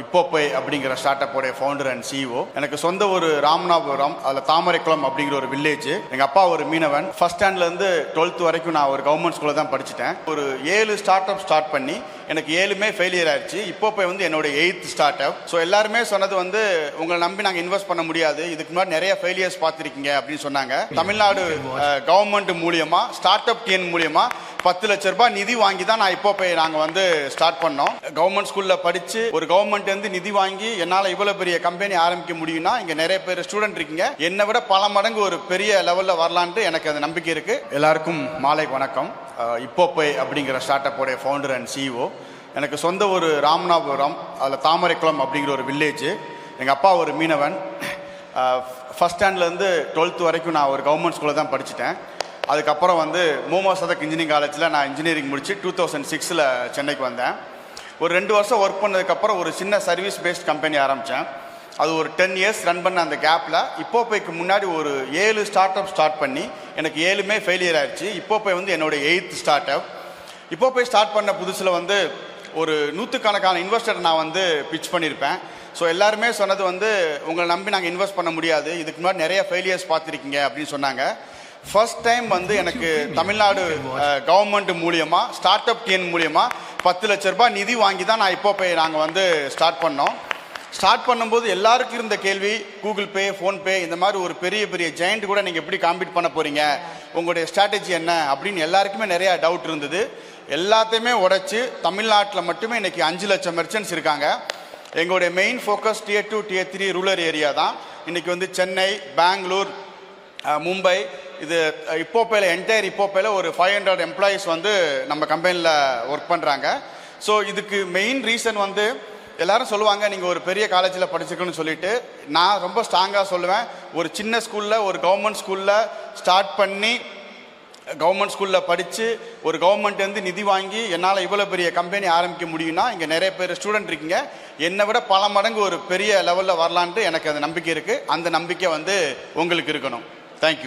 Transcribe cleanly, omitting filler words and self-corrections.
இப்போப்பை அப்படிங்கிற start அப்போடைய founder and CEO. எனக்கு சொந்த ஒரு ராமநாதபுரம், அதில் தாமரைக்குளம் அப்படிங்கிற ஒரு வில்லேஜ். எங்கள் அப்பா ஒரு மீனவன். ஃபர்ஸ்ட் ஸ்டாண்ட்லேருந்து 12th வரைக்கும் நான் ஒரு கவர்மெண்ட் ஸ்கூலில் தான் படிச்சுட்டேன். ஒரு 7 ஸ்டார்ட் அப் ஸ்டார்ட் பண்ணி எனக்கு 7மே ஃபெயிலியர் ஆயிடுச்சு. இப்போப்பை வந்து என்னோட 8th ஸ்டார்ட் அப். ஸோ எல்லாருமே சொன்னது வந்து உங்களை நம்பி நாங்கள் இன்வெஸ்ட் பண்ண முடியாது, இதுக்கு முன்னாடி நிறைய ஃபெயிலியர்ஸ் பார்த்துருக்கீங்க அப்படின்னு சொன்னாங்க. தமிழ்நாடு கவர்மெண்ட் மூலியமா ஸ்டார்ட் அப் டிஎன் மூலியமா 10 லட்ச ரூபாய் நிதி வாங்கி தான் நான் இப்போப்பை நாங்கள் வந்து ஸ்டார்ட் பண்ணோம். கவர்மெண்ட் ஸ்கூலில் படித்து ஒரு கவர்மெண்ட் வந்து நிதி வாங்கி என்னால் இவ்வளோ பெரிய கம்பெனி ஆரம்பிக்க முடியும்னா இங்கே நிறைய பேர் ஸ்டூடெண்ட் இருக்கீங்க, என்னை விட பல மடங்கு ஒரு பெரிய லெவலில் வரலான்ட்டு எனக்கு அது நம்பிக்கை இருக்குது. எல்லாருக்கும் மாலை வணக்கம். இப்போப்பை அப்படிங்கிற ஸ்டார்ட் அப்போடைய ஃபவுண்டர் அண்ட் சிஇஓ. எனக்கு சொந்த ஒரு ராமநாதபுரம், அதில் தாமரைக்குளம் அப்படிங்கிற ஒரு வில்லேஜ். எங்கள் அப்பா ஒரு மீனவன். ஃபஸ்ட் ஸ்டாண்ட்லேருந்து 12th வரைக்கும் நான் ஒரு கவர்மெண்ட் ஸ்கூலில் தான் படிச்சுட்டேன். அதுக்கப்புறம் வந்து மோமோ சதக் இன்ஜினியரிங் காலேஜில் நான் இன்ஜினியரிங் முடித்து 2006 சென்னைக்கு வந்தேன். ஒரு 2 வருஷம் ஒர்க் பண்ணதுக்கப்புறம் ஒரு சின்ன சர்வீஸ் பேஸ்ட் கம்பெனி ஆரம்பித்தேன். அது ஒரு 10 இயர்ஸ் ரன் பண்ண அந்த கேப்பில் இப்போப்பைக்கு முன்னாடி ஒரு 7 ஸ்டார்ட் அப் ஸ்டார்ட் பண்ணி எனக்கு 7மே ஃபெயிலியர் ஆயிடுச்சு. இப்போப்பை வந்து என்னோட 8th ஸ்டார்ட் அப். இப்போப்பை ஸ்டார்ட் பண்ண புதுசில் வந்து ஒரு 100கணக்கான இன்வெஸ்டர் நான் வந்து பிச் பண்ணியிருப்பேன். ஸோ எல்லாருமே சொன்னது வந்து உங்களை நம்பி நாங்கள் இன்வெஸ்ட் பண்ண முடியாது, இதுக்கு முன்னாடி நிறைய ஃபெயிலியர்ஸ் பார்த்துருக்கீங்க அப்படின்னு சொன்னாங்க. ஃபர்ஸ்ட் டைம் வந்து எனக்கு தமிழ்நாடு கவர்மெண்ட் மூலியமா ஸ்டார்ட் அப் டிஎன் மூலியமா 10 லட்ச ரூபாய் நிதி வாங்கி தான் நான் இப்போப்பை நாங்கள் வந்து ஸ்டார்ட் பண்ணோம். ஸ்டார்ட் பண்ணும்போது எல்லாருக்கும் இருந்த கேள்வி, கூகுள் பே, ஃபோன்பே இந்த மாதிரி ஒரு பெரிய பெரிய ஜெயண்ட் கூட நீங்கள் எப்படி காம்பீட் பண்ண போகிறீங்க, உங்களுடைய ஸ்ட்ராட்டஜி என்ன அப்படின்னு எல்லாருக்குமே நிறையா டவுட் இருந்தது. எல்லாத்தையுமே உடைச்சு தமிழ்நாட்டில் மட்டுமே இன்றைக்கி 5 லட்சம் மெர்ச்சன்ட்ஸ் இருக்காங்க. எங்களுடைய main focus Tier 2 Tier 3 rural area தான். இன்றைக்கி வந்து சென்னை, பெங்களூர், மும்பை, இது இப்போப்பையில் என்டையர் இப்போப்பையில் ஒரு 500 எம்ப்ளாயீஸ் வந்து நம்ம கம்பெனியில் ஒர்க் பண்ணுறாங்க. ஸோ இதுக்கு மெயின் ரீசன் வந்து எல்லாரும் சொல்லுவாங்க நீங்கள் ஒரு பெரிய காலேஜில் படிச்சிருக்கணும்னு சொல்லிட்டு, நான் ரொம்ப ஸ்ட்ராங்காக சொல்லுவேன், ஒரு சின்ன ஸ்கூலில் ஒரு கவர்மெண்ட் ஸ்கூலில் ஸ்டார்ட் பண்ணி கவர்மெண்ட் ஸ்கூலில் படித்து ஒரு கவர்மெண்ட் வந்து நிதி வாங்கி என்னால் இவ்வளோ பெரிய கம்பெனி ஆரம்பிக்க முடியும்னா இங்கே நிறைய பேர் ஸ்டூடெண்ட் இருக்கீங்க, என்னை விட பல மடங்கு ஒரு பெரிய லெவலில் வரலான்ட்டு எனக்கு அது நம்பிக்கை இருக்குது. அந்த நம்பிக்கை வந்து உங்களுக்கு இருக்கணும். தேங்க்யூ.